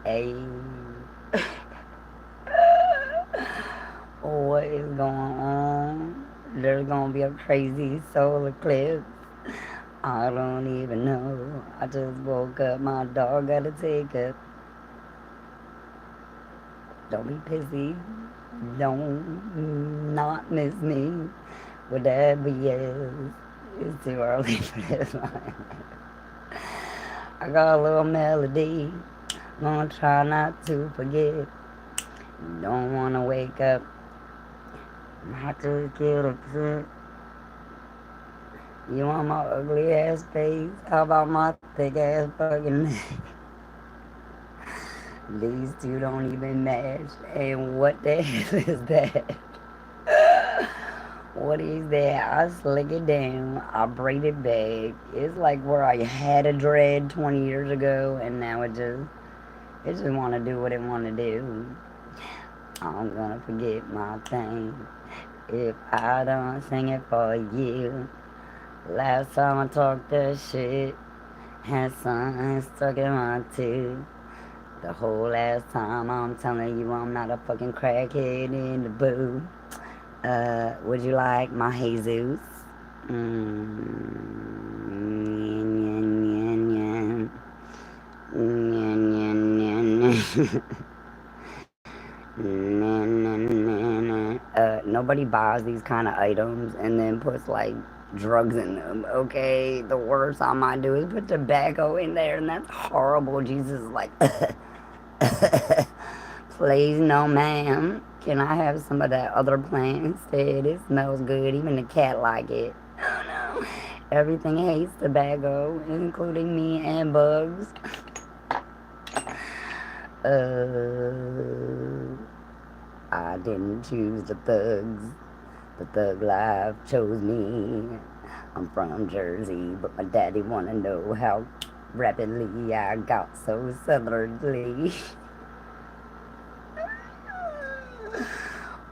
Hey, what is going on? There's gonna be a crazy solar eclipse. I don't even know. I just woke up. My dog got a ticket. Don't be pissy. Don't not miss me. Whatever, yes. It's too early for this one. I got a little melody. Gonna try not to forget. Don't wanna wake up. Not to get upset. You want my ugly ass face? How about my thick ass fucking neck? These two don't even match. And what the hell is that? What is that? I slick it down. I braid it back. It's like where I had a dread 20 years ago, and now it just want to do what it want to do. I'm gonna forget my thing if I don't sing it for you. Last time I talked that shit, had something stuck in my tooth. The whole last time I'm telling you I'm not a fucking crackhead in the booth. Would you like my Jesus? Mm, nobody buys these kind of items and then puts like drugs in them. Okay, the worst I might do is put tobacco in there, and that's horrible. Jesus is like, please, no, ma'am. Can I have some of that other plant instead? It smells good. Even the cat like it. Oh no. Everything hates tobacco, including me and bugs. I didn't choose the thugs. The thug life chose me. I'm from Jersey, but my daddy wanna know how rapidly I got so southerly.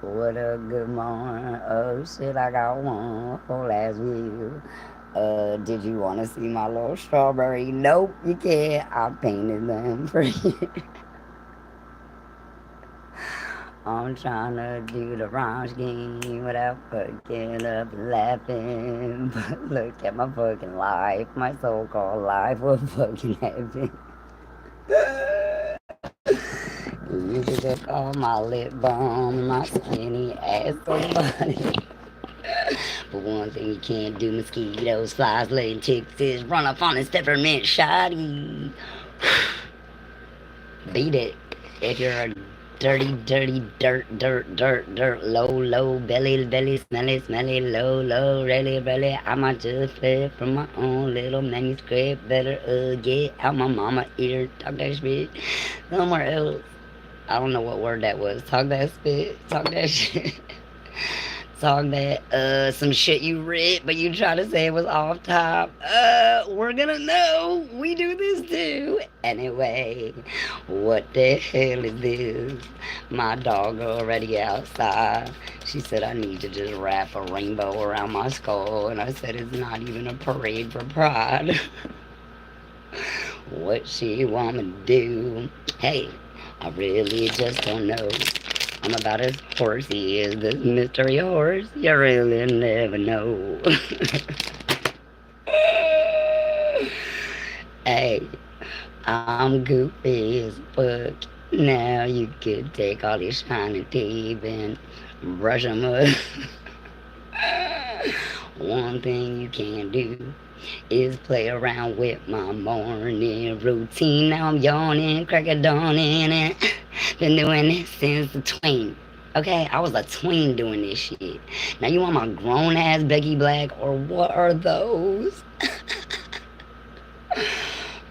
What a good morning. Oh shit, I got one whole ass view. Did you want to see my little strawberry? Nope, you can't. I painted them for you. I'm trying to do the rhyme scheme without fucking up and laughing. But look at my fucking life. My so called life. What fucking happened? You should look on my lip balm and my skinny ass so funny. But one thing you can't do, mosquitoes, flies, laying chicks is run up on a peppermint shoddy. Beat it. If you're a dirty, dirty, dirt, low, belly, smelly, low, really, I might just flip from my own little manuscript. Better, get out my mama ear, talk that shit somewhere else. I don't know what word that was. Talk that spit, talk that shit. Talk that some shit you read, but you try to say it was off top. We're gonna know. We do this too. Anyway, what the hell is this? My dog already outside. She said I need to just wrap a rainbow around my skull, and I said it's not even a parade for pride. What she want me to do? Hey, I really just don't know. I'm about as horsey as this mystery horse. You really never know. Hey, I'm goofy as fuck. Now you could take all these shiny teeth and brush them up. One thing you can't do is play around with my morning routine. Now I'm yawning, crack a dawning, and been doing this since the tween. Okay, I was a tween doing this shit. Now you want my grown ass Becky Black, or what are those?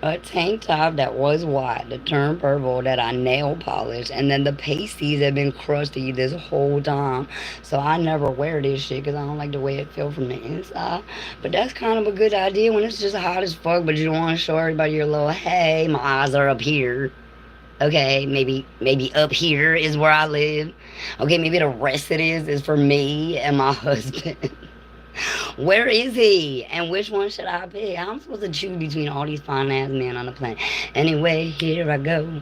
A tank top that was white that turned purple that I nail polished, and then the pasties have been crusty this whole time. So I never wear this shit because I don't like the way it feels from the inside. But that's kind of a good idea when it's just hot as fuck, but you don't want to show everybody your little, hey, my eyes are up here. Okay, maybe up here is where I live. Okay, maybe the rest of this is for me and my husband. Where is he? And which one should I pick? I'm supposed to choose between all these fine ass men on the planet. Anyway, here I go.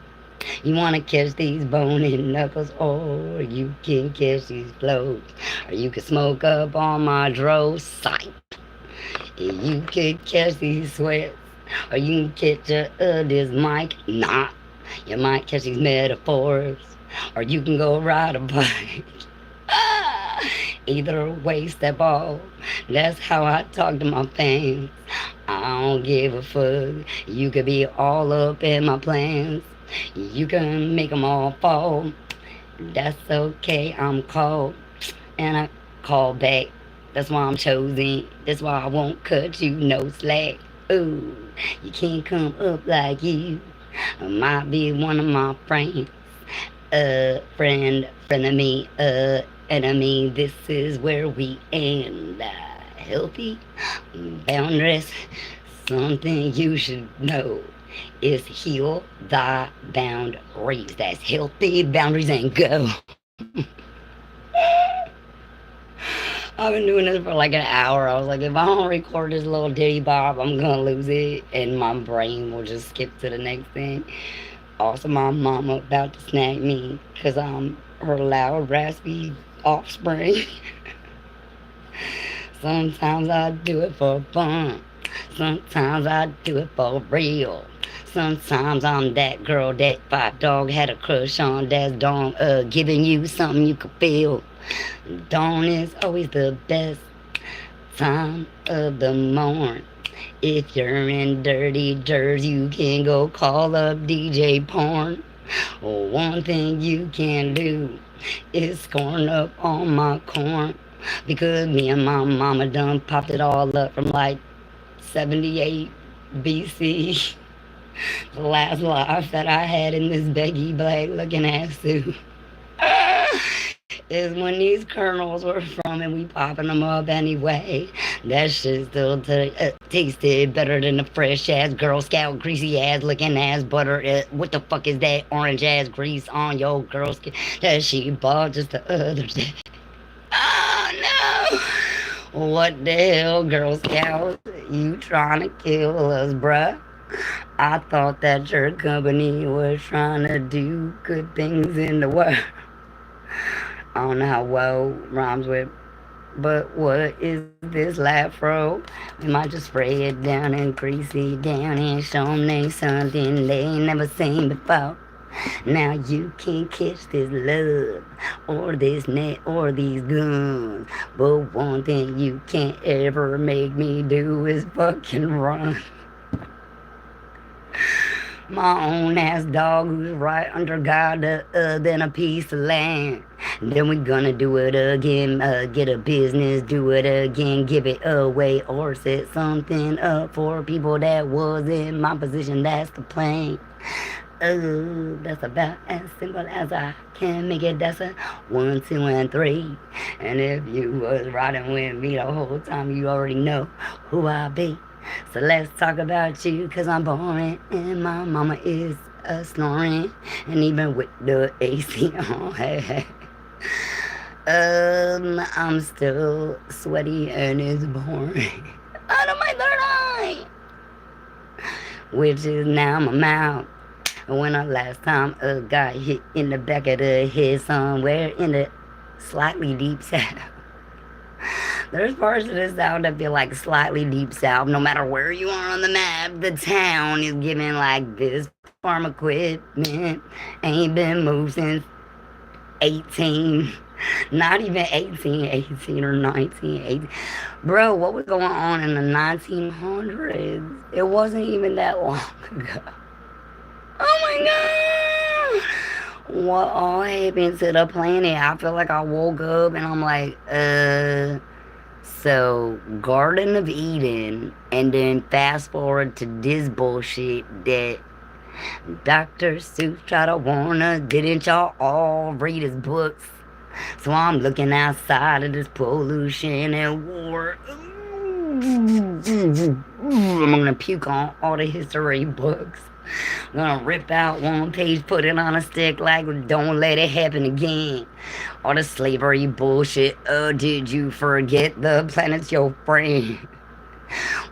You wanna catch these bony knuckles, or you can catch these flows, or you can smoke up on my dro sight. You can catch these sweats, or you can catch this mic. Not. You might catch these metaphors, or you can go ride a bike. Either way, step off. That's how I talk to my fans. I don't give a fuck. You could be all up in my plans. You can make them all fall. That's okay, I'm called. And I call back. That's why I'm chosen. That's why I won't cut you no slack. Ooh, you can't come up like you. I might be one of my friends. Friend of me, enemy. This is where we end. Healthy boundaries. Something you should know is heal thy boundaries. That's healthy boundaries and go. I've been doing this for like an hour. I was like, if I don't record this little ditty bop, I'm gonna lose it, and my brain will just skip to the next thing. Also, my mama about to snag me because I'm her loud, raspy offspring. Sometimes I do it for fun. Sometimes I do it for real. Sometimes I'm that girl that fight dog had a crush on. That's dawn, giving you something you could feel. Dawn is always the best time of the morn. If you're in dirty dirt, you can go call up DJ Porn. One thing you can do is scorn up on my corn. Because me and my mama done popped it all up from like 78 BC. The last life that I had in this baggy black looking ass suit. Is when these kernels were from and we popping them up anyway. That shit still tasted better than the fresh ass Girl Scout greasy ass looking ass butter. What the fuck is that orange ass grease on your girl skin that she bought just the other day? Oh no! What the hell, Girl Scouts? You trying to kill us, bruh? I thought that your company was trying to do good things in the world. I don't know how well rhymes with, but what is this Lafro? We might just spray it down and grease it down and show them they something they ain't never seen before. Now you can't catch this love or this net or these guns, but one thing you can't ever make me do is fucking run. My own ass dog who's right under God than a piece of land. Then we gonna do it again, get a business, do it again, give it away or set something up for people that was in my position. That's the plan. That's about as simple as I can make it. That's a 1, 2, and 3. And if you was riding with me the whole time, you already know who I be. So let's talk about you, cause I'm boring and my mama is snoring, and even with the AC on, hey. I'm still sweaty and it's boring out of my third eye, which is now my mouth. When the last time got hit in the back of the head somewhere in the slightly deep south. There's parts of the South that feel like slightly deep South. No matter where you are on the map, the town is giving like this farm equipment. Ain't been moved since 18. Not even 18 or 1918. Bro, what was going on in the 1900s? It wasn't even that long ago. Oh my God! What all happened to the planet? I feel like I woke up and I'm like, So, Garden of Eden, and then fast forward to this bullshit that Dr. Seuss tried to warn us. Didn't y'all all read his books? So I'm looking outside of this pollution and war. I'm gonna puke on all the history books. I'm gonna rip out one page, put it on a stick like don't let it happen again. All the slavery bullshit. Did you forget the planet's your friend?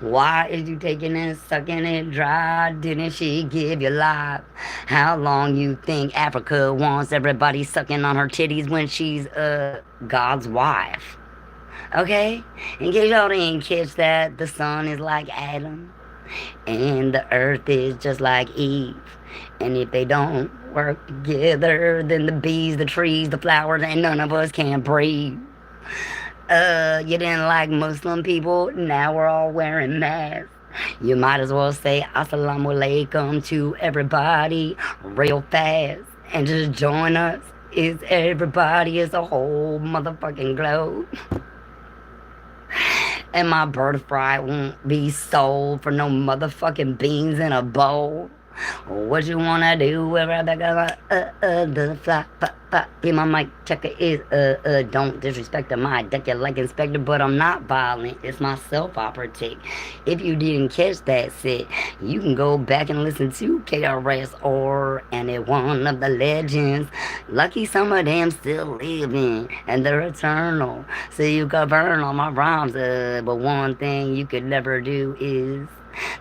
Why is you taking and sucking it dry? Didn't she give you life? How long you think Africa wants everybody sucking on her titties when she's God's wife? Okay? In case y'all didn't catch that, the sun is like Adam, and the earth is just like Eve. And if they don't work together, then the bees, the trees, the flowers, and none of us can breathe. You didn't like Muslim people? Now we're all wearing masks. You might as well say Assalamu alaikum to everybody real fast and just join us. It's everybody, it's a whole motherfucking globe. And my birthright won't be sold for no motherfucking beans in a bowl. What you wanna do? The fly, be my mic checker is don't disrespect my deck you like inspector, but I'm not violent. It's my self operatic. If you didn't catch that shit, you can go back and listen to KRS or any one of the legends. Lucky some of them still living and they're eternal. So you can burn all my rhymes, but one thing you could never do is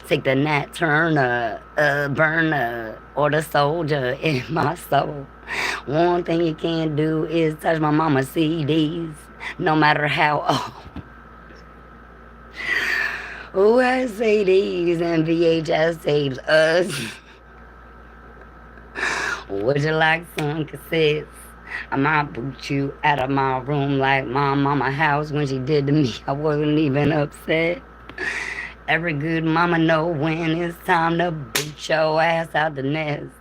take the Nat Turner, burner, or the soldier in my soul. One thing you can't do is touch my mama's CDs, no matter how old. Who has CDs and VHS tapes? Us. Would you like some cassettes? I might boot you out of my room like my mama house when she did to me. I wasn't even upset. Every good mama know when it's time to boot your ass out the nest.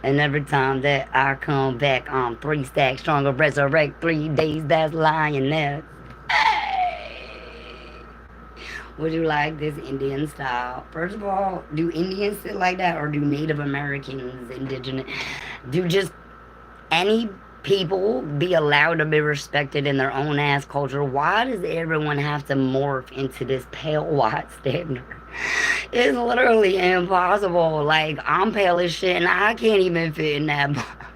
And every time that I come back, I'm 3 stacks stronger, resurrect 3 days, that's Lioness. Hey! Would you like this Indian style? First of all, do Indians sit like that, or do Native Americans, indigenous, do just any people be allowed to be respected in their own ass culture? Why does everyone have to morph into this pale white standard? It's literally impossible. Like, I'm pale as shit and I can't even fit in that box.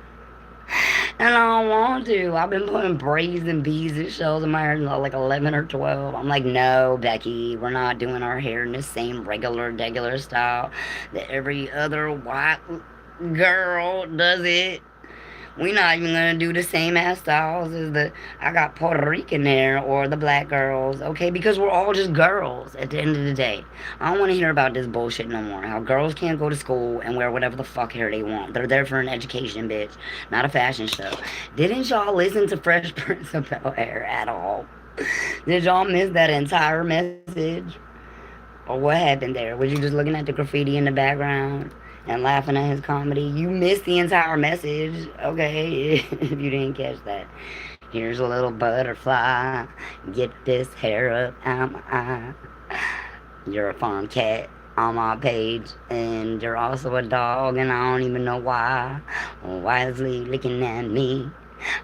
And I don't want to. I've been putting braids and beads and shells in my hair like 11 or 12. I'm like, no, Becky, we're not doing our hair in the same regular style that every other white girl does it. We not even gonna do the same ass styles as I got Puerto Rican hair or the black girls, okay? Because we're all just girls at the end of the day. I don't want to hear about this bullshit no more. How girls can't go to school and wear whatever the fuck hair they want. They're there for an education, bitch, not a fashion show. Didn't y'all listen to Fresh Prince of Bel-Air at all? Did y'all miss that entire message? Or what happened there? Was you just looking at the graffiti in the background and laughing at his comedy? You missed the entire message, okay? If you didn't catch that. Here's a little butterfly. Get this hair up out my eye. You're a farm cat on my page, and you're also a dog, and I don't even know why. Wisely looking at me.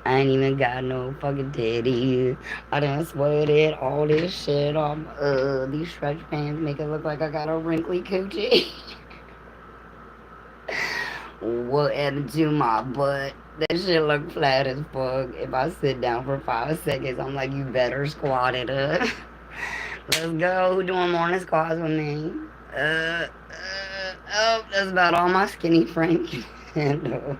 I ain't even got no fucking titties. I done sweated all this shit off. These stretch pants make it look like I got a wrinkly coochie. What happened to my butt? That shit look flat as fuck. If I sit down for 5 seconds, I'm like, you better squat it up. Let's go. Who doing morning squats with me? Oh, that's about all my skinny frame can handle.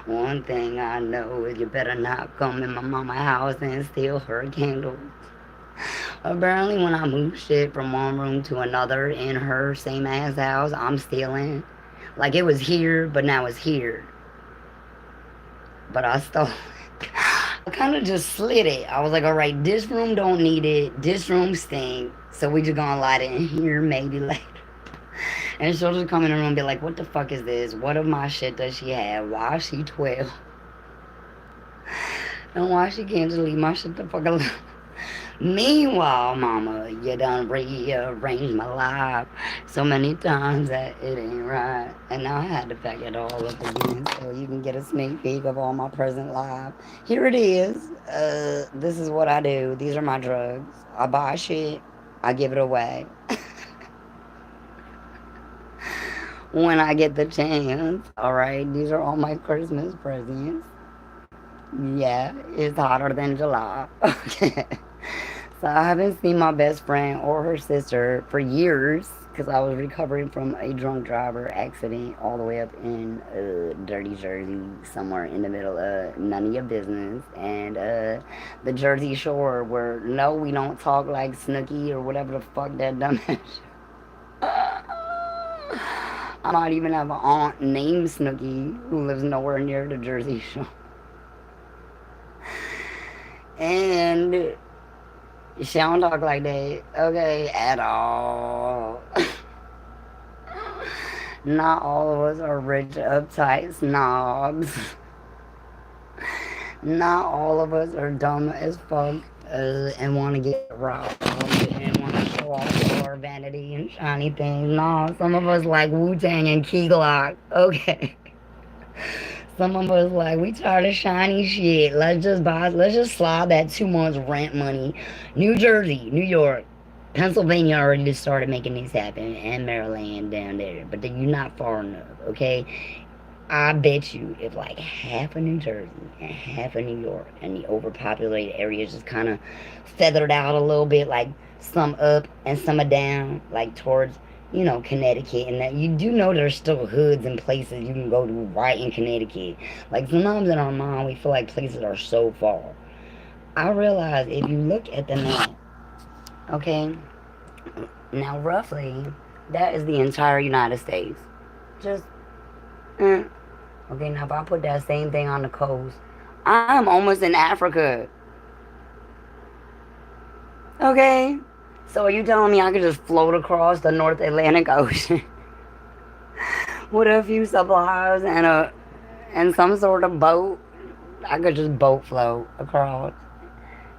One thing I know is you better not come in my mama's house and steal her candles. Apparently, when I move shit from one room to another in her same ass house, I'm stealing. Like, it was here, but now it's here. But I stole it. I kind of just slid it. I was like, all right, this room don't need it. This room stink. So we just gonna light it in here maybe later. And she'll just come in the room and be like, what the fuck is this? What of my shit does she have? Why is she 12? And why she can't just leave my shit the fuck alone? Meanwhile, mama, you done rearranged my life so many times that it ain't right. And now I had to pack it all up again so you can get a sneak peek of all my present life. Here it is. This is what I do. These are my drugs. I buy shit. I give it away. When I get the chance. Alright, these are all my Christmas presents. Yeah, it's hotter than July. Okay. So I haven't seen my best friend or her sister for years because I was recovering from a drunk driver accident all the way up in dirty Jersey, somewhere in the middle of none of your business, and the Jersey Shore, where no, we don't talk like Snooki or whatever the fuck that dumbass. I might even have an aunt named Snooki who lives nowhere near the Jersey Shore, and she don't talk like that, okay, at all. Not all of us are rich, uptight snobs. Not all of us are dumb as fuck and want to get robbed and want to show off all our vanity and shiny things. No, some of us like Wu-Tang and Key Glock, okay. Some of us like we tired of shiny shit. Let's just slide that 2 months rent money. New Jersey, New York, Pennsylvania already just started making these happen, and Maryland down there. But you're not far enough, okay? I bet you if like half of New Jersey and half of New York and the overpopulated areas just kind of feathered out a little bit, like some up and some are down, like towards, Connecticut, and that you do know there's still hoods and places you can go to right in Connecticut. Like sometimes in our mind, we feel like places are so far. I realize if you look at the map, okay, now roughly that is the entire United States. Just, okay, now if I put that same thing on the coast, I'm almost in Africa. Okay? So are you telling me I could just float across the North Atlantic Ocean with a few supplies and some sort of boat? I could just boat float across.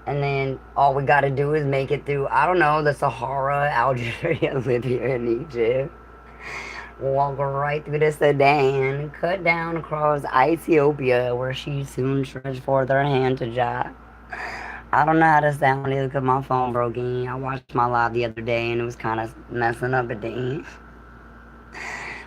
And then all we gotta do is make it through, I don't know, the Sahara, Algeria, Libya, and Egypt. Walk right through the Sudan, cut down across Ethiopia, where she soon stretched forth her hand to Jah. I don't know how to sound it because my phone broke in. I watched my live the other day and it was kind of messing up at the end.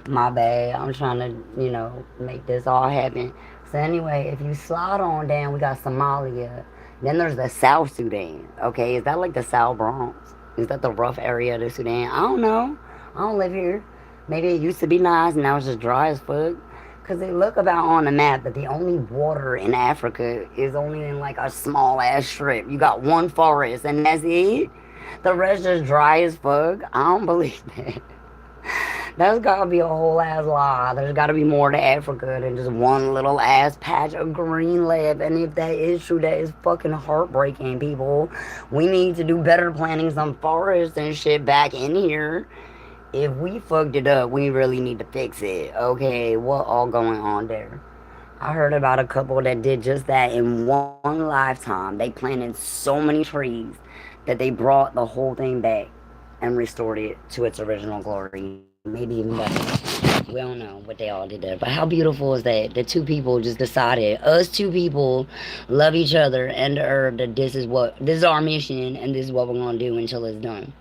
My bad. I'm trying to, make this all happen. So anyway, if you slide on down, we got Somalia. Then there's the South Sudan. Okay, is that like the South Bronx? Is that the rough area of the Sudan? I don't know. I don't live here. Maybe it used to be nice and now it's just dry as fuck. Because they look about on the map that the only water in Africa is only in like a small ass strip. You got one forest and that's it. The rest is dry as fuck. I don't believe that. That's gotta be a whole ass lie. There's gotta be more to Africa than just one little ass patch of green left. And if that is true, that is fucking heartbreaking, people. We need to do better planting some forests and shit back in here. If we fucked it up, we really need to fix it. Okay, what all going on there? I heard about a couple that did just that in one lifetime. They planted so many trees that they brought the whole thing back and restored it to its original glory. Maybe even better. We don't know what they all did there. But how beautiful is that? The two people just decided, us two people love each other and the herb, that this is our mission and this is what we're gonna do until it's done.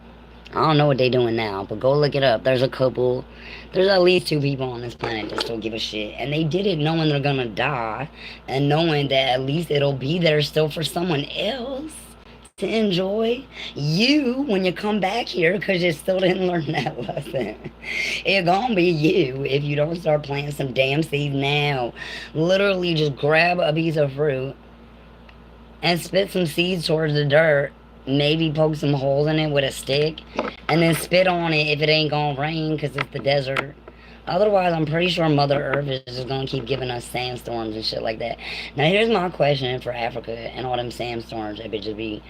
I don't know what they're doing now, but go look it up. There's at least two people on this planet that still give a shit. And they did it knowing they're gonna die and knowing that at least it'll be there still for someone else to enjoy. You, when you come back here, because you still didn't learn that lesson. It's gonna be you if you don't start planting some damn seeds now. Literally just grab a piece of fruit and spit some seeds towards the dirt. Maybe poke some holes in it with a stick and then spit on it if it ain't gonna rain because it's the desert. Otherwise, I'm pretty sure Mother Earth is just gonna keep giving us sandstorms and shit like that. Now, here's my question for Africa and all them sandstorms that bitches be.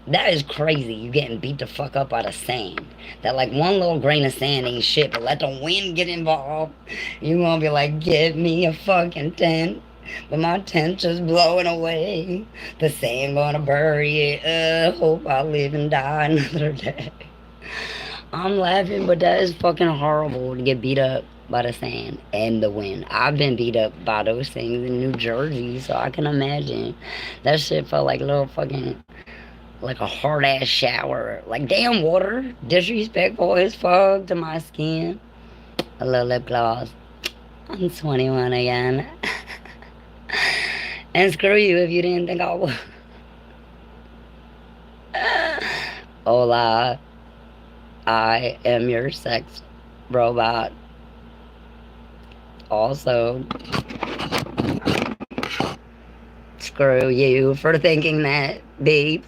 That is crazy. You getting beat the fuck up by the sand. That like one little grain of sand ain't shit, but let the wind get involved. You gonna be like, give me a fucking tent. But my tent just blowing away. The sand gonna bury it. Hope I live and die another day. I'm laughing, but that is fucking horrible to get beat up by the sand and the wind. I've been beat up by those things in New Jersey, so I can imagine. That shit felt like a little fucking, like a hard ass shower. Like damn water. Disrespectful as fuck to my skin. A little lip gloss. I'm 21 again. And screw you if you didn't think I was. Hola, I am your sex robot. Also, screw you for thinking that, beep.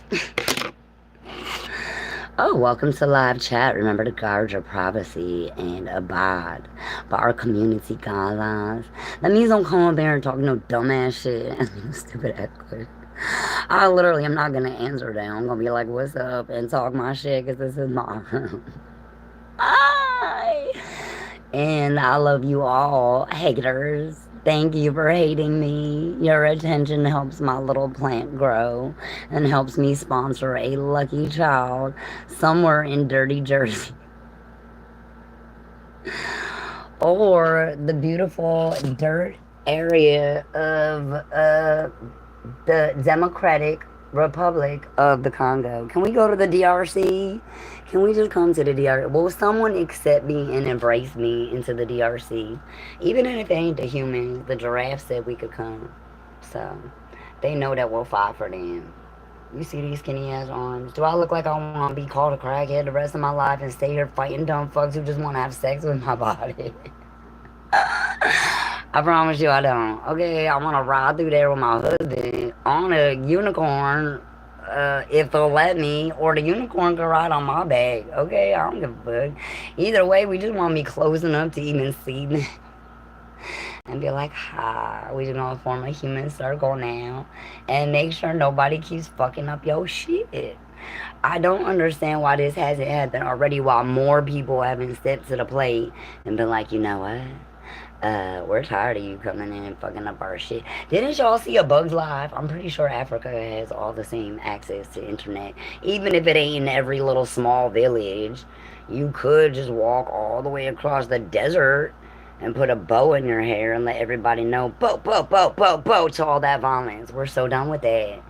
Oh, welcome to live chat. Remember to guard your privacy and abide by our community guidelines. That means don't come up there and talk no dumbass shit and stupid ass question. I literally am not gonna answer that. I'm gonna be like, "What's up?" and talk my shit because this is my room. Hi. And I love you all, haters. Thank you for hating me. Your attention helps my little plant grow and helps me sponsor a lucky child somewhere in dirty Jersey. Or the beautiful dirt area of the Democratic Republic of the Congo. Can we go to the DRC? Can we just come to the DRC? Will someone accept me and embrace me into the DRC? Even if it ain't the humans, the giraffe said we could come. So they know that we'll fight for them. You see these skinny ass arms? Do I look like I want to be called a crackhead the rest of my life and stay here fighting dumb fucks who just want to have sex with my body? I promise you I don't. Okay, I want to ride through there with my husband on a unicorn, if they'll let me, or the unicorn can ride on my back. Okay, I don't give a fuck. Either way, we just want to be close enough to even see them and be like, hi, we just gonna form a human circle now and make sure nobody keeps fucking up your shit. I don't understand why this hasn't happened already while more people haven't stepped to the plate and been like, you know what? We're tired of you coming in and fucking up our shit. Didn't y'all see A Bug's Life? I'm pretty sure Africa has all the same access to internet. Even if it ain't in every little small village, you could just walk all the way across the desert and put a bow in your hair and let everybody know, bow, bow, bow, bow, bow, to all that violence. We're so done with that.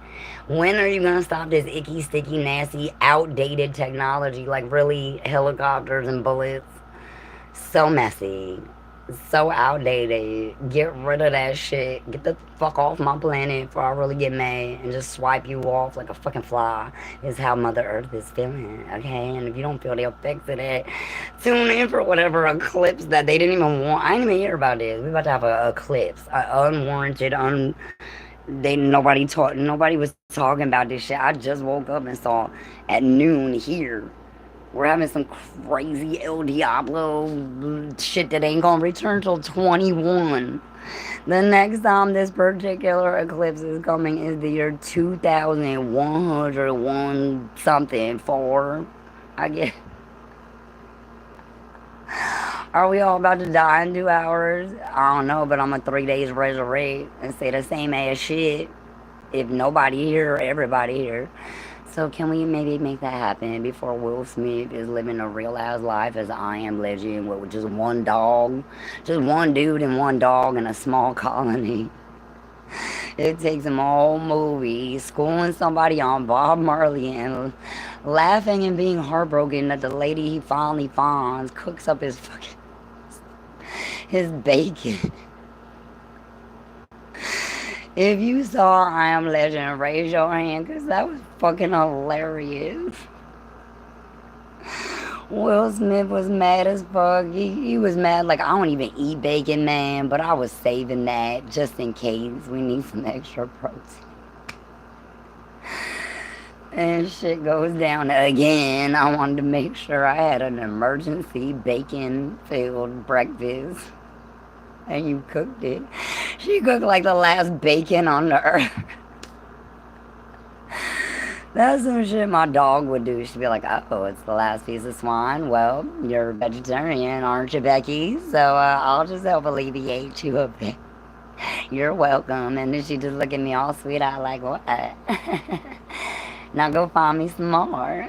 When are you gonna stop this icky, sticky, nasty, outdated technology? Like, really, helicopters and bullets? So messy. So outdated. Get rid of that shit. Get the fuck off my planet before I really get mad and just swipe you off like a fucking fly. Is how Mother Earth is feeling, okay? And if you don't feel the effects of that, tune in for whatever eclipse that they didn't even want. I didn't even hear about this. We about to have a eclipse, unwarranted, nobody was talking about this shit. I just woke up and saw at noon here we're having some crazy El Diablo shit that ain't gonna return till 21. The next time this particular eclipse is coming is the year 2101 something for. I guess. Are we all about to die in 2 hours? I don't know, but I'm a 3 days resurrect and say the same ass shit. If nobody here or everybody here. So can we maybe make that happen before Will Smith is living a real ass life as I Am Legend with just one dog? Just one dude and one dog in a small colony. It takes him a whole movie schooling somebody on Bob Marley and laughing and being heartbroken that the lady he finally finds cooks up his bacon. If you saw I Am Legend, raise your hand because that was fucking hilarious. Will Smith was mad as fuck. He was mad like, I don't even eat bacon, man, but I was saving that just in case we need some extra protein. And shit goes down again. I wanted to make sure I had an emergency bacon-filled breakfast. And you cooked it. She cooked like the last bacon on the earth. That's some shit my dog would do. She'd be like, oh, it's the last piece of swine. Well, you're a vegetarian, aren't you, Becky? So I'll just help alleviate you a bit. You're welcome. And then she just look at me all sweet-eyed like, what? Now go find me some more.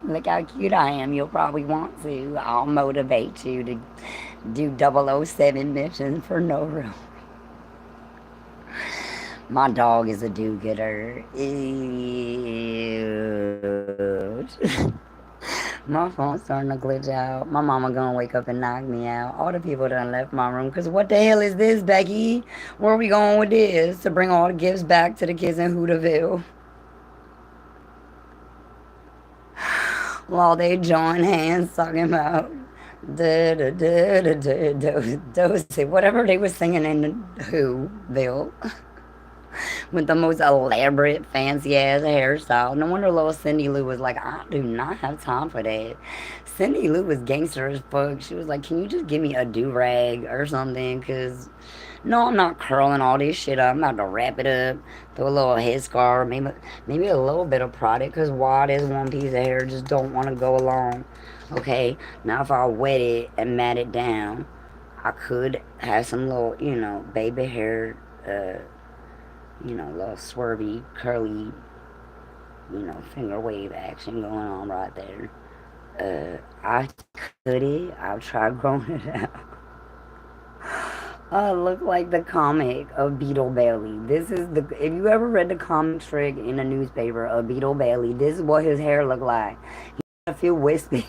Look how cute I am. You'll probably want to. I'll motivate you to do 007 missions for no real. My dog is a do-gooder. Ew. My phone's starting to glitch out. My mama gonna wake up and knock me out. All the people done left my room. Cause what the hell is this, Becky? Where are we going with this? To bring all the gifts back to the kids in Hooterville. while they join hands talking about whatever they were singing in Whoville with the most elaborate, fancy ass hairstyle. No wonder little Cindy Lou was like, I do not have time for that. Cindy Lou was gangster as fuck. She was like, can you just give me a do rag or something? Because no, I'm not curling all this shit up. I'm about to wrap it up, throw a little headscarf, maybe a little bit of product, because why does one piece of hair just don't want to go along? Okay, now if I wet it and mat it down, I could have some little, baby hair, little swervy, curly, finger wave action going on right there. I could it. I've tried growing it out. I look like the comic of Beetle Bailey. This is the if you ever read the comic strip in a newspaper of Beetle Bailey, this is what his hair looked like. He feel wispy.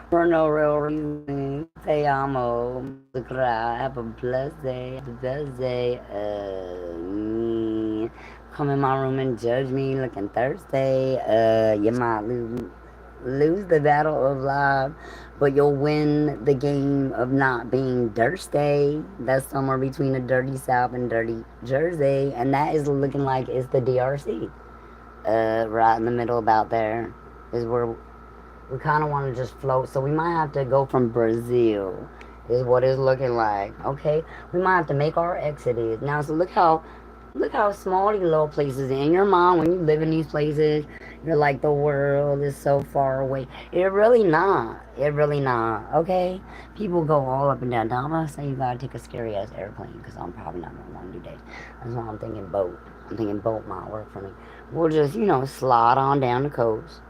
For no real reason. Say amo. Have a blessed day. Have a blessed day. Come in my room and judge me looking thirsty. You might lose the battle of life, but you'll win the game of not being thirsty. That's somewhere between the dirty South and dirty Jersey, and that is looking like it's the DRC. Right in the middle about there is where we kind of want to just float, so we might have to go from Brazil is what it's looking like. Okay, we might have to make our exodus now. So look how small these little places in your mind. When you live in these places, you're like, the world is so far away. It really not. Okay, people go all up and down. Now I'm gonna say you gotta take a scary ass airplane, because I'm probably not gonna want to do that. That's why I'm thinking boat. Might work for me. We'll just slide on down the coast.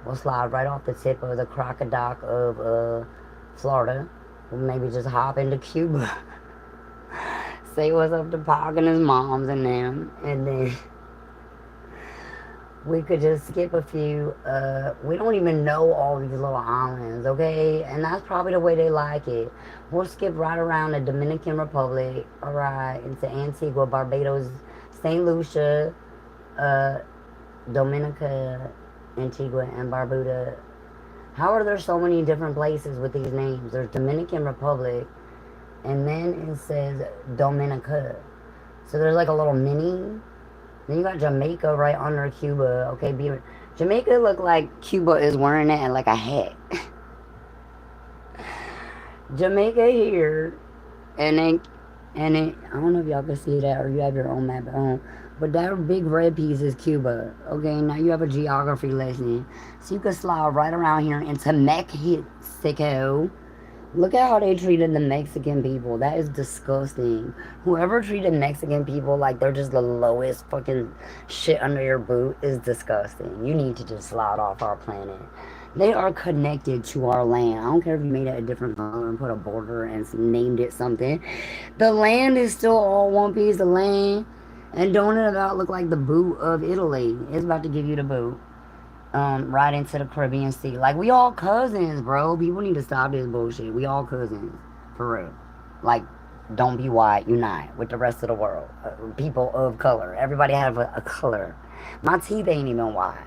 We'll slide right off the tip of the crocodile of Florida. We'll maybe just hop into Cuba. Say what's up to Pac and his moms and them. And then we could just skip a few. We don't even know all these little islands, okay? And that's probably the way they like it. We'll skip right around the Dominican Republic, all right, into Antigua, Barbados, St. Lucia, Dominica, Antigua, and Barbuda. How are there so many different places with these names? There's Dominican Republic, and then it says Dominica. So there's like a little mini. Then you got Jamaica right under Cuba. Okay, Jamaica look like Cuba is wearing it like a hat. Jamaica here, and it. I don't know if y'all can see that or you have your own map at home. But that big red piece is Cuba. Okay, now you have a geography lesson. So you can slide right around here into Mexico. Look at how they treated the Mexican people. That is disgusting. Whoever treated Mexican people like they're just the lowest fucking shit under your boot is disgusting. You need to just slide off our planet. They are connected to our land. I don't care if you made it a different color and put a border and named it something. The land is still all one piece of land. And don't it about look like the boot of Italy? It's about to give you the boot. Right into the Caribbean Sea. Like, we all cousins, bro. People need to stop this bullshit. We all cousins. For real. Like, don't be white. Unite with the rest of the world. People of color. Everybody have a color. My teeth ain't even white.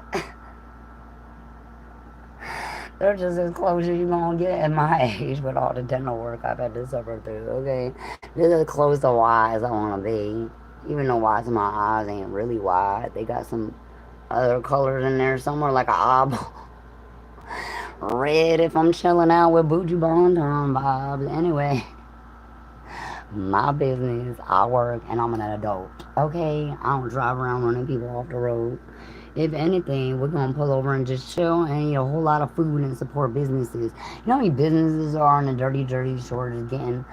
They're just as close as you're gonna get at my age with all the dental work I've had to suffer through, okay? They're as close to white as I wanna be. Even though whites in my eyes ain't really white. They got some other colors in there somewhere, like an eyeball. Red if I'm chilling out with Buju Banton vibes. Anyway, my business, I work, and I'm an adult, okay? I don't drive around running people off the road. If anything, we're gonna pull over and just chill and eat a whole lot of food and support businesses. You know how many businesses are in the dirty, dirty shore just getting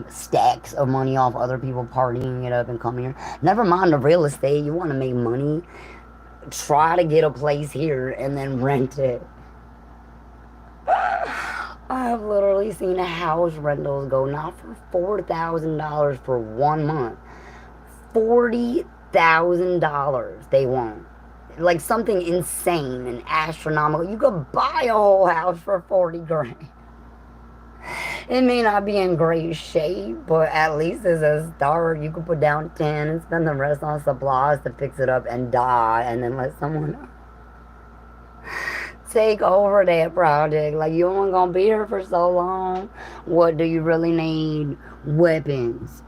stacks of money off other people partying it up and coming here? Never mind the real estate. You want to make money? Try to get a place here and then rent it. I've literally seen house rentals go not for $4,000 for 1 month. $40,000 they want. Like something insane and astronomical. You could buy a whole house for 40 grand. It may not be in great shape, but at least as a start, you could put down 10 and spend the rest on supplies to fix it up and die, and then let someone take over that project. Like, you only gonna be here for so long. What do you really need? Weapons.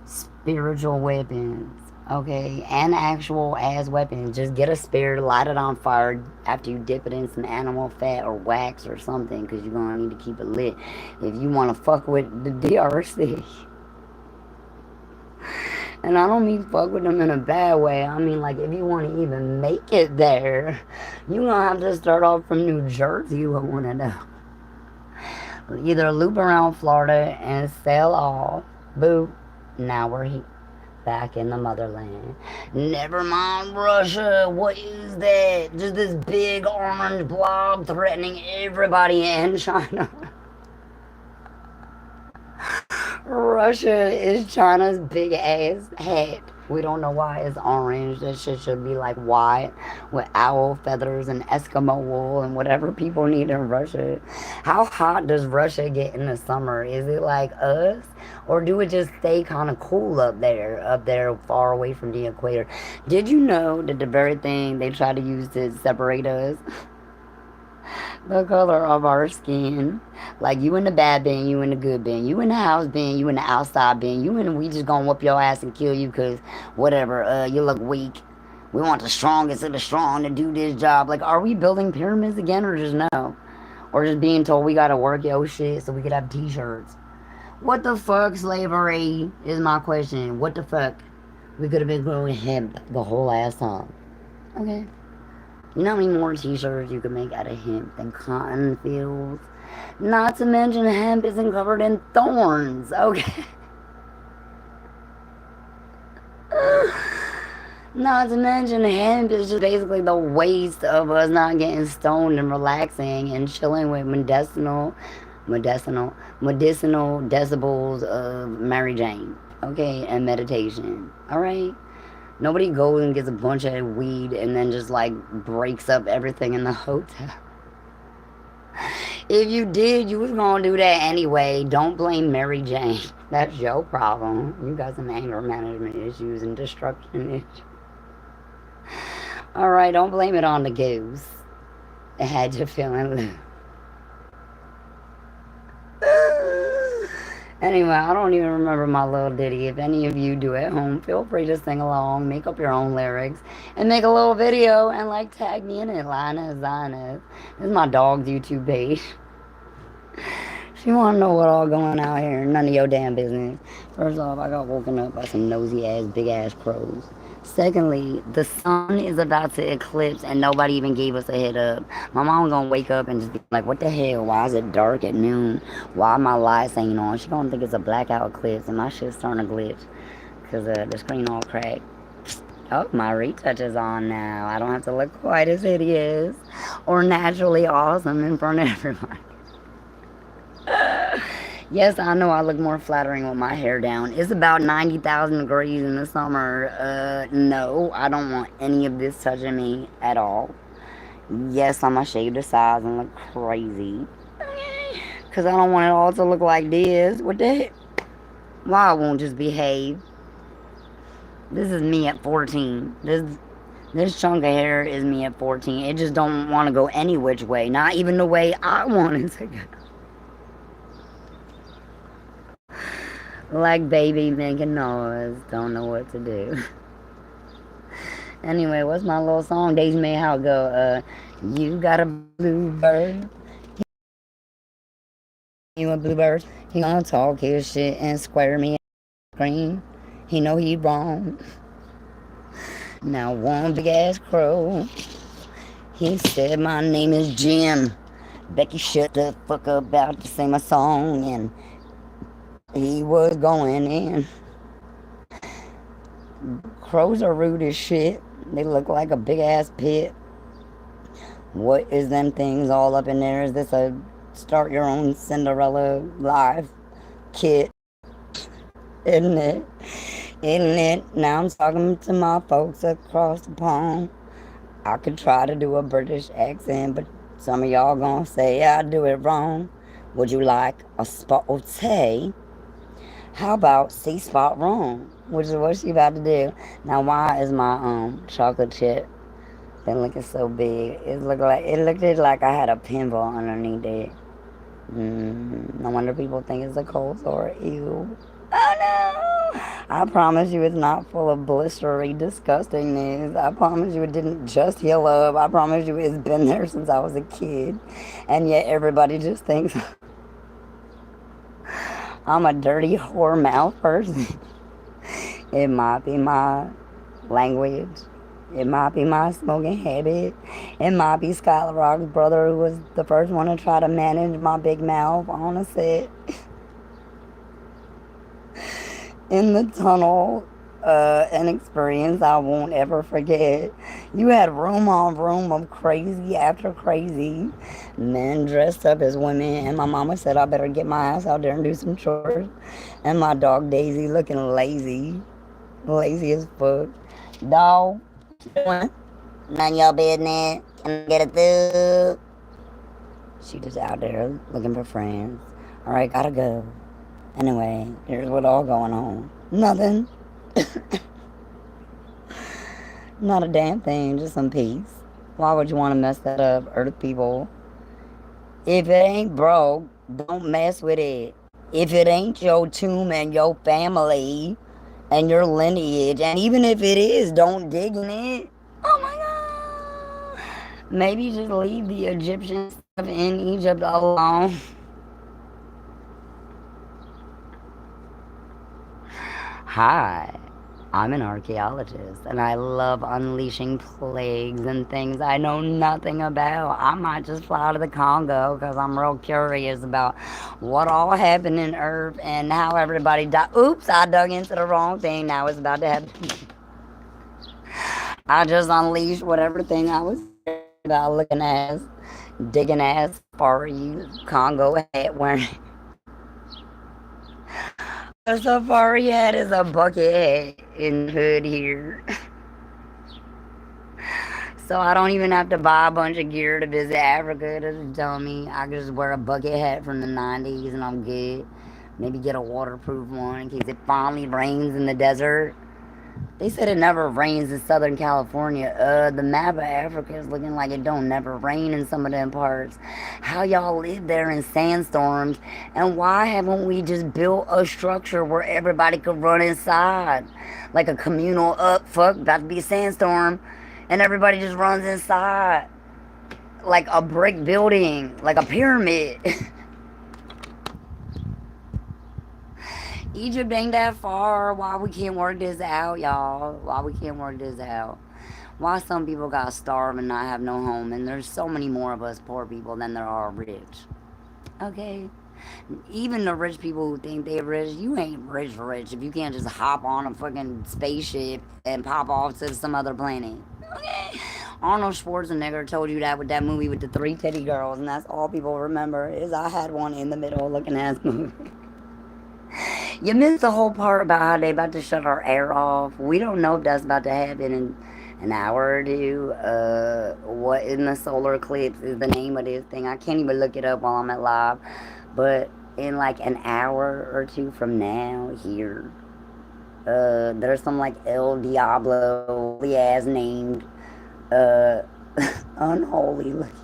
Spiritual weapons. Okay, and actual ass weapons. Just get a spear, light it on fire after you dip it in some animal fat or wax or something, because you're gonna need to keep it lit if you want to fuck with the DRC. And I don't mean fuck with them in a bad way. I mean, like, if you want to even make it there, you're gonna have to start off from New Jersey with one of them. Either loop around Florida and sail off. Boop. Now we're here. Back in the motherland. Never mind Russia. What is that? Just this big orange blob threatening everybody in China. Russia is China's big ass hat. We don't know why it's orange. That shit should be like white with owl feathers and Eskimo wool and whatever people need in Russia. How hot does Russia get in the summer? Is it like us? Or do it just stay kind of cool up there far away from the equator? Did you know that the very thing they try to use to separate us, the color of our skin, like you in the bad bin, you in the good bin, you in the house bin, you in the outside bin, you in, we just gonna whoop your ass and kill you because whatever, you look weak. We want the strongest of the strong to do this job. Like, are we building pyramids again, or just no? Or just being told we gotta work your shit so we could have t-shirts? What the fuck, slavery, is my question. What the fuck? We could have been growing hemp the whole ass time. Okay. You know how many more t-shirts you could make out of hemp than cotton fields? Not to mention hemp isn't covered in thorns, okay? Not to mention hemp is just basically the waste of us not getting stoned and relaxing and chilling with medicinal decibels of Mary Jane, okay, and meditation, alright? Nobody goes and gets a bunch of weed and then just like breaks up everything in the hotel. If you did, you was gonna do that anyway. Don't blame Mary Jane. That's your problem. You got some anger management issues and destruction issues. Alright, don't blame it on the goose. It had you feeling loose. Anyway, I don't even remember my little ditty. If any of you do at home, feel free to sing along, make up your own lyrics, and make a little video and like tag me in it. LionessZioness. This is my dog's YouTube page. She wanna know what all going out here. None of your damn business. First off, I got woken up by some nosy ass, big ass crows. Secondly, the sun is about to eclipse and nobody even gave us a head up. My mom gonna wake up and just be like, what the hell? Why is it dark at noon? Why my lights ain't on? She gonna think it's a blackout eclipse and my shit's starting to glitch. Because the screen all cracked. Oh, my retouch is on now. I don't have to look quite as hideous or naturally awesome in front of everybody. Yes, I know I look more flattering with my hair down. It's about 90,000 degrees in the summer. No, I don't want any of this touching me at all. Yes, I'm going to shave the sides and look crazy. Because I don't want it all to look like this. What the heck? Why I won't just behave? This is me at 14. This chunk of hair is me at 14. It just don't want to go any which way. Not even the way I want it to go. Like baby making noise, don't know what to do. Anyway, what's my little song? Daisy May, how it go? You got a bluebird. You a bluebird? He gonna talk his shit and square me and scream. He know he wrong. Now one big ass crow. He said my name is Jim. Becky, shut the fuck up about to sing my song, and he was going in. Crows are rude as shit. They look like a big ass pit. What is them things all up in there? Is this a start your own Cinderella live kit? Isn't it? Isn't it? Now I'm talking to my folks across the pond. I could try to do a British accent, but some of y'all gonna say I do it wrong. Would you like a spot of tea? How about sea spot wrong? Which is what she about to do. Now why is my chocolate chip been looking so big? It looked like I had a pimple underneath it. No wonder people think it's a cold sore. Ew. Oh no! I promise you it's not full of blistery disgustingness. I promise you it didn't just heal up. I promise you it's been there since I was a kid. And yet everybody just thinks I'm a dirty whore mouth person. It might be my language. It might be my smoking habit. It might be Skylar Rock's brother who was the first one to try to manage my big mouth on a set. In the tunnel, an experience I won't ever forget. You had room on room of crazy after crazy. Men dressed up as women, and my mama said I better get my ass out there and do some chores. And my dog Daisy looking lazy. Lazy as fuck. Dog, what you doing? None of your business. Can I get a thug? She just out there looking for friends. Alright, gotta go. Anyway, here's what all going on. Nothing. Not a damn thing, just some peace. Why would you want to mess that up, Earth people? If it ain't broke, don't mess with it. If it ain't your tomb and your family and your lineage, and even if it is, don't dig in it. Oh my god. Maybe just leave the Egyptian stuff in Egypt alone. Hi, I'm an archaeologist and I love unleashing plagues and things I know nothing about. I might just fly to the Congo because I'm real curious about what all happened in Earth and how everybody died. Oops, I dug into the wrong thing. Now it's about to happen. I just unleashed whatever thing I was about looking ass, digging ass, safari, Congo hat wearing. A safari hat is a bucket hat in the hood here. So I don't even have to buy a bunch of gear to visit Africa. Just tell me I can just wear a bucket hat from the 90s and I'm good. Maybe get a waterproof one in case it finally rains in the desert. They said it never rains in Southern California. The map of Africa is looking like it don't never rain in some of them parts. How y'all live there in sandstorms? And why haven't we just built a structure where everybody could run inside? Like a communal fuck, about to be a sandstorm. And everybody just runs inside. Like a brick building, like a pyramid. Egypt ain't that far. Why we can't work this out, y'all? Why we can't work this out? Why some people gotta starve and not have no home, and there's so many more of us poor people than there are rich. Okay? Even the rich people who think they're rich, you ain't rich if you can't just hop on a fucking spaceship and pop off to some other planet. Okay? Arnold Schwarzenegger told you that with that movie with the three titty girls, and that's all people remember is I had one in the middle looking ass movie. You missed the whole part about how they about to shut our air off. We don't know if that's about to happen in an hour or two. What in the solar eclipse is the name of this thing? I can't even look it up while I'm at live. But in like an hour or two from now, here, there's some like El Diablo, ass named, uh, unholy looking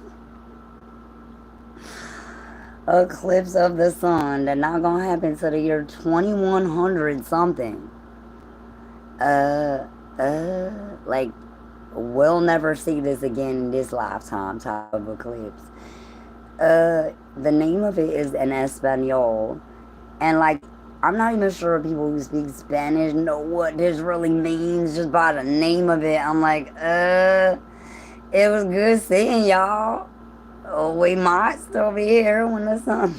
eclipse of the sun that not gonna happen till the year 2100 something. Like we'll never see this again in this lifetime type of eclipse. The name of it is in Espanol, and like I'm not even sure people who speak Spanish know what this really means just by the name of it. I'm like, it was good seeing y'all. Oh, we might still be here when the sun.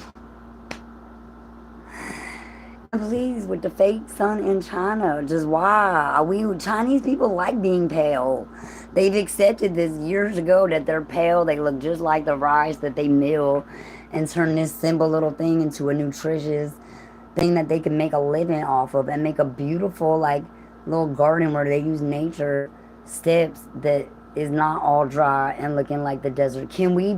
Please, with the fake sun in China, just why? Are we Chinese people like being pale? They've accepted this years ago that they're pale. They look just like the rice that they mill and turn this simple little thing into a nutritious thing that they can make a living off of and make a beautiful like little garden where they use nature steps that is not all dry and looking like the desert. Can we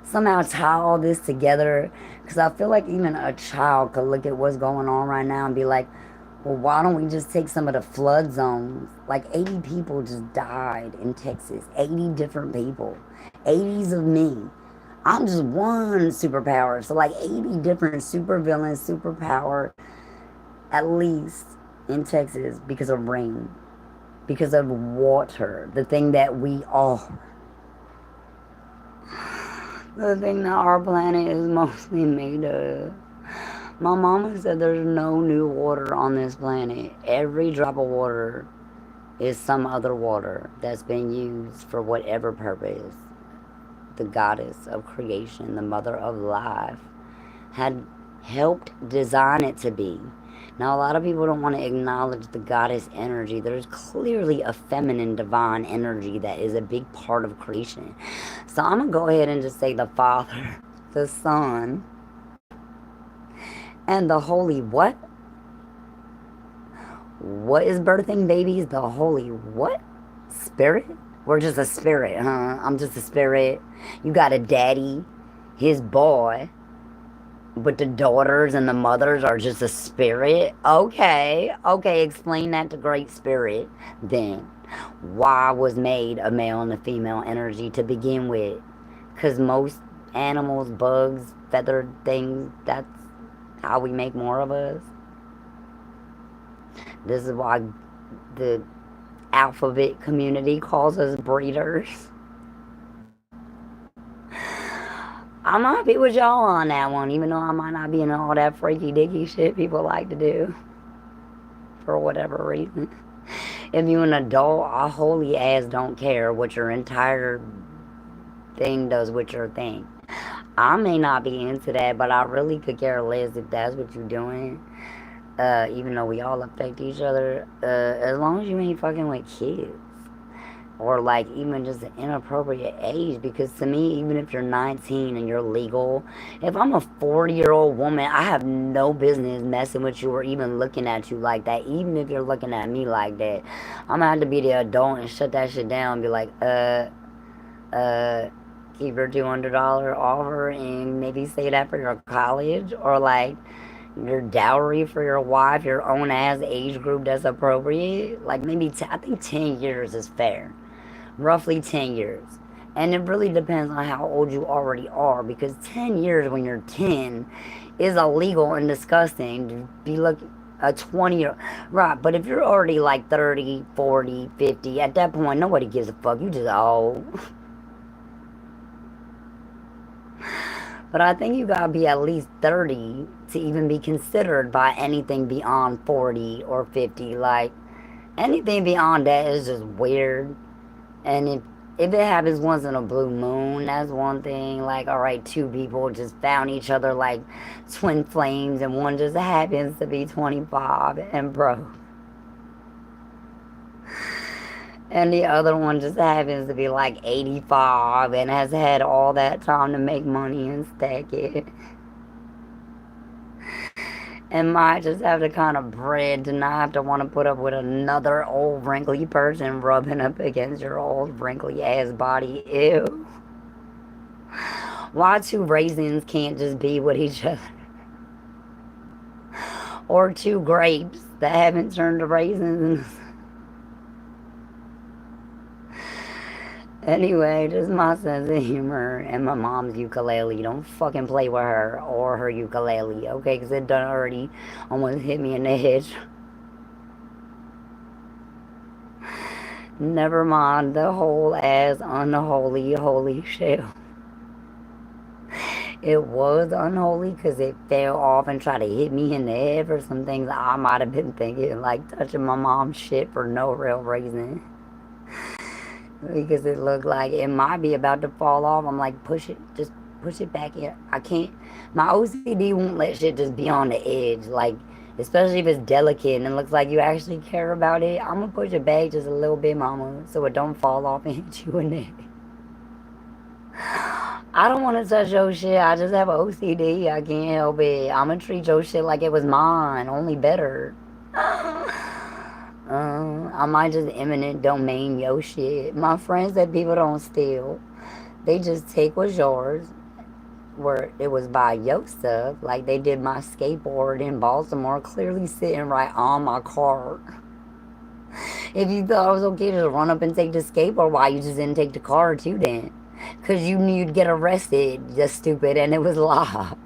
somehow tie all this together, because I feel like even a child could look at what's going on right now and be like, well, why don't we just take some of the flood zones? Like 80 people just died in Texas. 80 different people. 80s of me. I'm just one superpower. So like 80 different supervillains, superpower, at least in Texas, because of rain, because of water, the thing that we all, the thing that our planet is mostly made of. My mama said there's no new water on this planet. Every drop of water is some other water that's been used for whatever purpose. The goddess of creation, the mother of life, had helped design it to be. Now, a lot of people don't want to acknowledge the goddess energy. There's clearly a feminine divine energy that is a big part of creation. So I'm going to go ahead and just say the Father, the Son, and the Holy what? What is birthing babies? The Holy what? Spirit? We're just a spirit, huh? I'm just a spirit. You got a daddy, his boy, but the daughters and the mothers are just a spirit? Okay, okay, explain that to Great Spirit then. Why was made a male and a female energy to begin with? Because most animals, bugs, feathered things, that's how we make more of us. This is why the alphabet community calls us breeders. I might be with y'all on that one, even though I might not be in all that freaky dicky shit people like to do for whatever reason. If you're an adult, I wholly ass don't care what your entire thing does with your thing. I may not be into that, but I really could care less if that's what you're doing. Even though we all affect each other, as long as you ain't fucking with kids. Or like even just an inappropriate age, because to me, even if you're 19 and you're legal, if I'm a 40-year-old woman, I have no business messing with you or even looking at you like that. Even if you're looking at me like that, I'm gonna have to be the adult and shut that shit down and be like, keep your $200 offer and maybe say that for your college, or like your dowry for your wife, your own ass age group that's appropriate. Like maybe I think 10 years is fair, roughly 10 years. And it really depends on how old you already are, because 10 years when you're 10 is illegal and disgusting to be looking a 20-year, right? But if you're already like 30, 40, 50, at that point nobody gives a fuck, you just old. But I think you gotta be at least 30 to even be considered by anything beyond 40 or 50. Like, anything beyond that is just weird. And if it happens once in a blue moon, that's one thing. Like, alright, two people just found each other like twin flames, and one just happens to be 25 and broke. And the other one just happens to be like 85 and has had all that time to make money and stack it. And might just have the kind of bread to not have to want to put up with another old wrinkly person rubbing up against your old wrinkly ass body. Ew. Why two raisins can't just be with each other? Or two grapes that haven't turned to raisins. Anyway, just my sense of humor and my mom's ukulele. Don't fucking play with her or her ukulele, okay? Because it done already almost hit me in the head. Never mind the whole ass unholy holy shit. It was unholy because it fell off and tried to hit me in the head for some things I might have been thinking, like touching my mom's shit for no real reason. Because it looked like it might be about to fall off. I'm like, push it, just push it back here. I can't, my OCD won't let shit just be on the edge, like, especially if it's delicate and it looks like you actually care about it. I'm gonna push it back just a little bit, mama, so it don't fall off and hit you in the head. I don't want to touch your shit. I just have OCD. I can't help it. I'm gonna treat your shit like it was mine, only better. I might just eminent domain your shit. My friends said people don't steal. They just take what's yours where it was by Yosa, like they did my skateboard in Baltimore, clearly sitting right on my car. If you thought it was okay to run up and take the skateboard, why you just didn't take the car too then? Because you knew you'd get arrested, just stupid, and it was locked.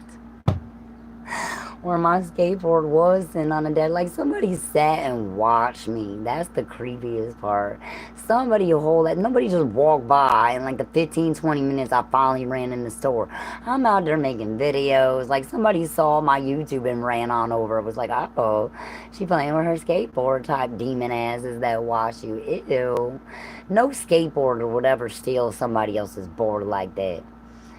Where my skateboard was sitting on the deck. Like somebody sat and watched me. That's the creepiest part. Somebody hold that. Nobody just walked by and like the 15, 20 minutes I finally ran in the store. I'm out there making videos. Like somebody saw my YouTube and ran on over. It was like, oh, she playing with her skateboard type demon asses that watch you. Ew. No skateboarder would ever steal somebody else's board like that.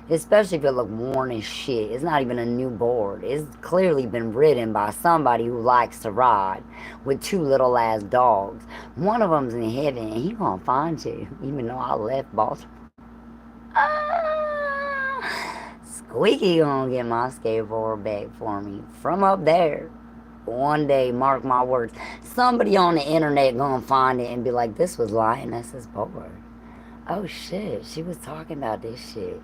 Especially if it look worn as shit. It's not even a new board. It's clearly been ridden by somebody who likes to ride with two little ass dogs. One of them's in heaven and he gonna find you, even though I left Baltimore. Squeaky gonna get my skateboard back for me from up there. One day, mark my words, somebody on the internet gonna find it and be like, this was Lioness's board. Oh shit, she was talking about this shit.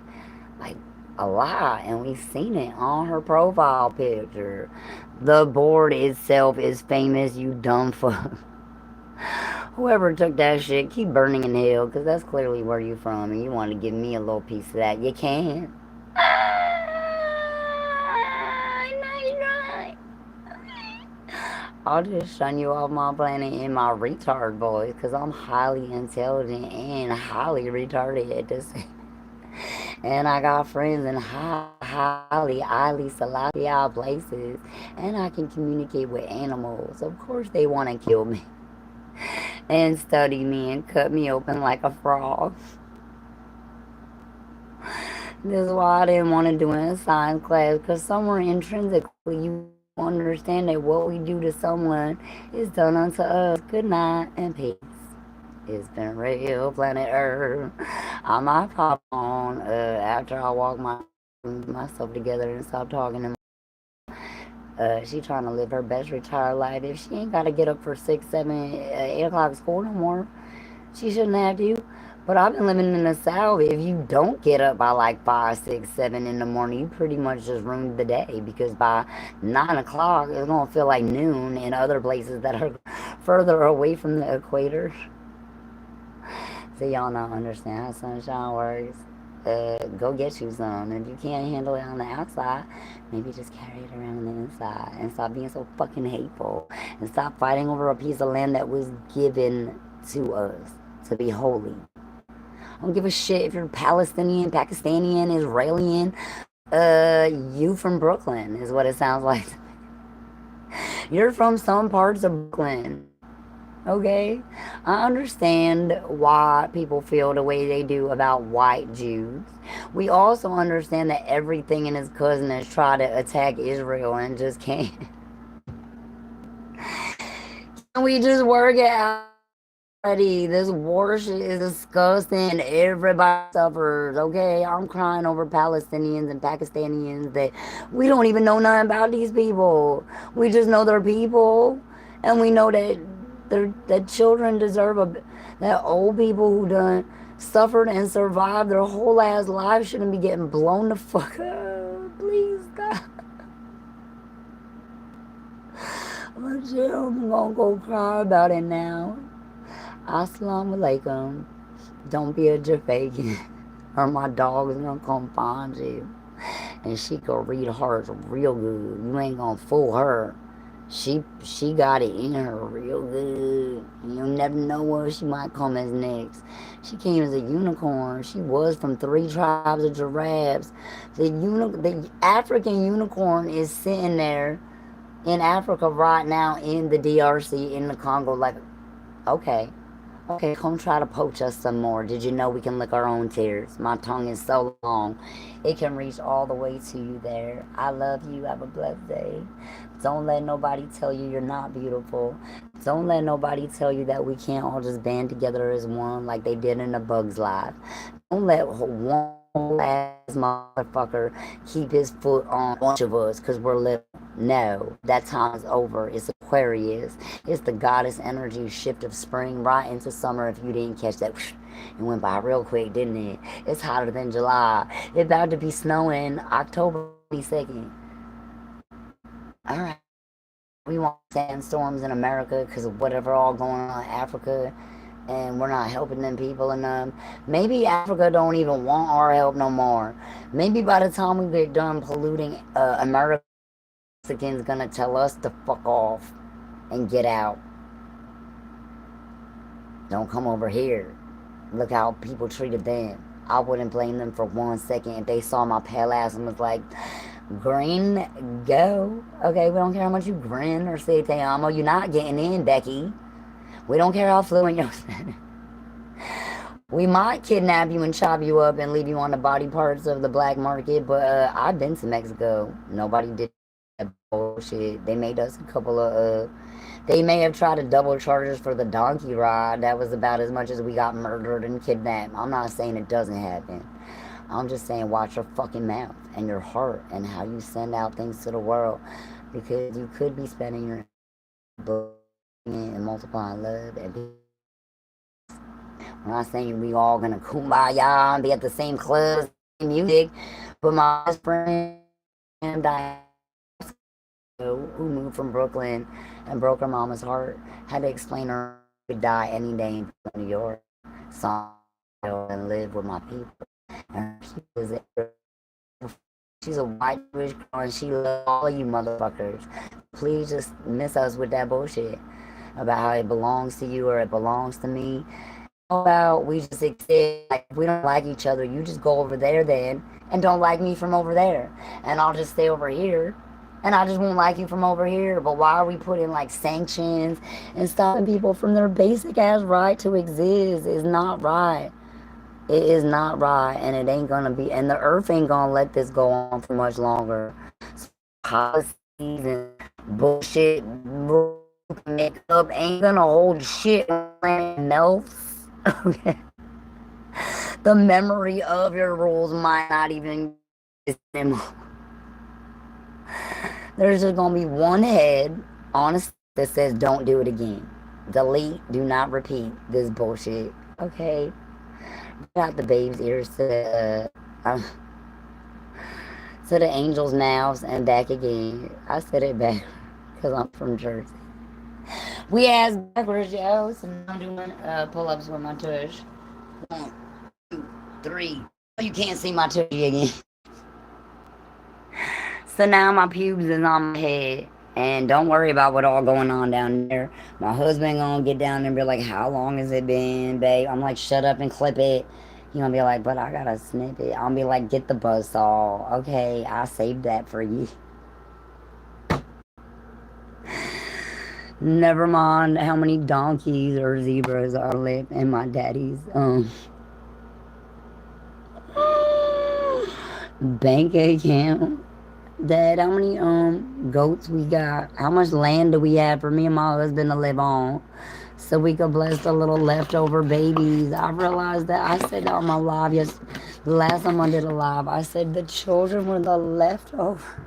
Like a lot, and we've seen it on her profile picture. The board itself is famous, you dumb fuck. Whoever took that shit, keep burning in hell, because that's clearly where you from, and you want to give me a little piece of that. You can. I'll just shun you off my planet in my retard voice, because I'm highly intelligent and highly retarded at the same. And I got friends in highly celestial places. And I can communicate with animals. Of course they want to kill me. And study me and cut me open like a frog. This is why I didn't want to do it in science class. Because somewhere intrinsically you understand that what we do to someone is done unto us. Good night and peace. It's been real, planet Earth. I might pop on after I walk myself together and stop talking to she trying to live her best retired life. If she ain't got to get up for 6, 7, 8 o'clock school no more, she shouldn't have to. But I've been living in the South. If you don't get up by like 5, 6, 7 in the morning, you pretty much just ruined the day. Because by 9 o'clock, it's going to feel like noon in other places that are further away from the equator. So y'all not understand how sunshine works. Go get you some. If you can't handle it on the outside, maybe just carry it around the inside. And stop being so fucking hateful. And stop fighting over a piece of land that was given to us to be holy. I don't give a shit if you're Palestinian, Pakistani, Israeli. You from Brooklyn is what it sounds like. You're from some parts of Brooklyn. Okay? I understand why people feel the way they do about white Jews. We also understand that everything and his cousin has tried to attack Israel and just can't. Can we just work it out already? This war shit is disgusting. Everybody suffers, okay? I'm crying over Palestinians and Pakistanians that we don't even know nothing about these people. We just know they're people. And we know that children deserve that old people who done suffered and survived their whole ass life shouldn't be getting blown the fuck up. Please, God. I'm gonna go cry about it now. Assalamu alaikum. Don't be a Jafagan, or my dog is gonna come find you. And she can read hearts real good. You ain't gonna fool her. She got it in her real good. You never know what she might come as next. She came as a unicorn. She was from 3 tribes of giraffes. The African unicorn is sitting there in Africa right now in the DRC, in the Congo, like, okay, come try to poach us some more. Did you know we can lick our own tears? My tongue is so long, it can reach all the way to you there. I love you. Have a blessed day. Don't let nobody tell you you're not beautiful. Don't let nobody tell you that we can't all just band together as one like they did in A Bug's Life. Don't let one ass motherfucker keep his foot on a bunch of us because we're little. No, that time is over. It's Aquarius. It's the goddess energy shift of spring right into summer if you didn't catch that. It went by real quick, didn't it? It's hotter than July. It's about to be snowing October 22nd. Alright. We want sandstorms in America because of whatever all going on in Africa, and we're not helping them people enough. Maybe Africa don't even want our help no more. Maybe by the time we get done polluting America, Mexicans gonna tell us to fuck off and get out. Don't come over here. Look how people treated them. I wouldn't blame them for 1 second if they saw my pale ass and was like, "Green, go." Okay, we don't care how much you grin or say te amo. You're not getting in, Becky. We don't care how fluent you're saying. We might kidnap you and chop you up and leave you on the body parts of the black market, but I've been to Mexico. Nobody did that bullshit. They made us a couple of they may have tried to double charge us for the donkey ride. That was about as much as we got murdered and kidnapped. I'm not saying it doesn't happen. I'm just saying watch your fucking mouth and your heart and how you send out things to the world, because you could be spending your book and multiplying love and peace. I'm not saying we all gonna kumbaya and be at the same clubs and music, but my best friend Diane, who moved from Brooklyn and broke her mama's heart, had to explain her could die any day in New York, so and live with my people. And she was she's a white Jewish girl and she loves all of you motherfuckers. Please just miss us with that bullshit about how it belongs to you or it belongs to me. How about we just accept, like, if we don't like each other, you just go over there then and don't like me from over there. And I'll just stay over here and I just won't like you from over here. But why are we putting like sanctions and stopping people from their basic ass right to exist? Is not right. It is not right, and it ain't gonna be, and the earth ain't gonna let this go on for much longer. So policies and bullshit makeup ain't gonna hold shit when the planet melts. Okay. The memory of your rules might not even exist anymore. There's just gonna be one head on a that says don't do it again. Delete, do not repeat this bullshit. Okay? Got the babe's ears to the angel's mouths and back again. I said it back because I'm from Jersey. We ass backwards, yo. So now I'm doing pull-ups with my tush. 1, 2, 3. Oh, you can't see my tushy again. So now my pubes is on my head. And don't worry about what all going on down there. My husband gonna get down there and be like, "How long has it been, babe?" I'm like, "Shut up and clip it." He gonna be like, "But I gotta snip it." I'll be like, "Get the buzzsaw." Okay, I saved that for you. Never mind how many donkeys or zebras are left in my daddy's bank account. Dad, how many goats we got? How much land do we have for me and my husband to live on? So we could bless the little leftover babies. I realized that I said that on my live the last time I did a live, I said the children were the leftover.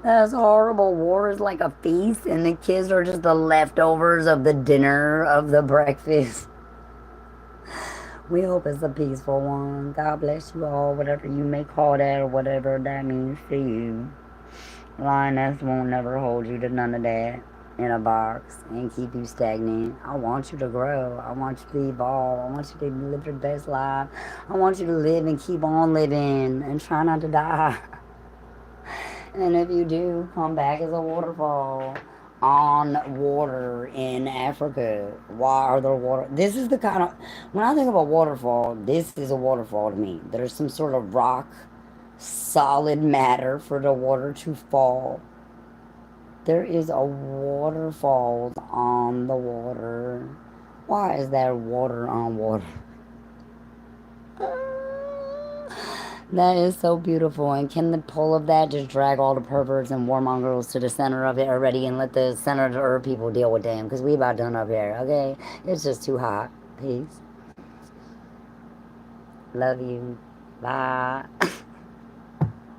That's horrible. War is like a feast and the kids are just the leftovers of the dinner, of the breakfast. We hope it's a peaceful one. God bless you all, whatever you may call that or whatever that means to you. Lioness won't never hold you to none of that in a box and keep you stagnant. I want you to grow. I want you to evolve. I want you to live your best life. I want you to live and keep on living and try not to die. And if you do, come back as a waterfall on water in Africa. Why are there water? This is the kind of, when I think of a waterfall, this is a waterfall to me. There's some sort of rock, solid matter for the water to fall. There is a waterfall on the water. Why is there water on water? That is so beautiful. And can the pull of that just drag all the perverts and warmongers to the center of it already and let the center of the earth people deal with them? Because we about done up here, okay? It's just too hot. Peace. Love you. Bye.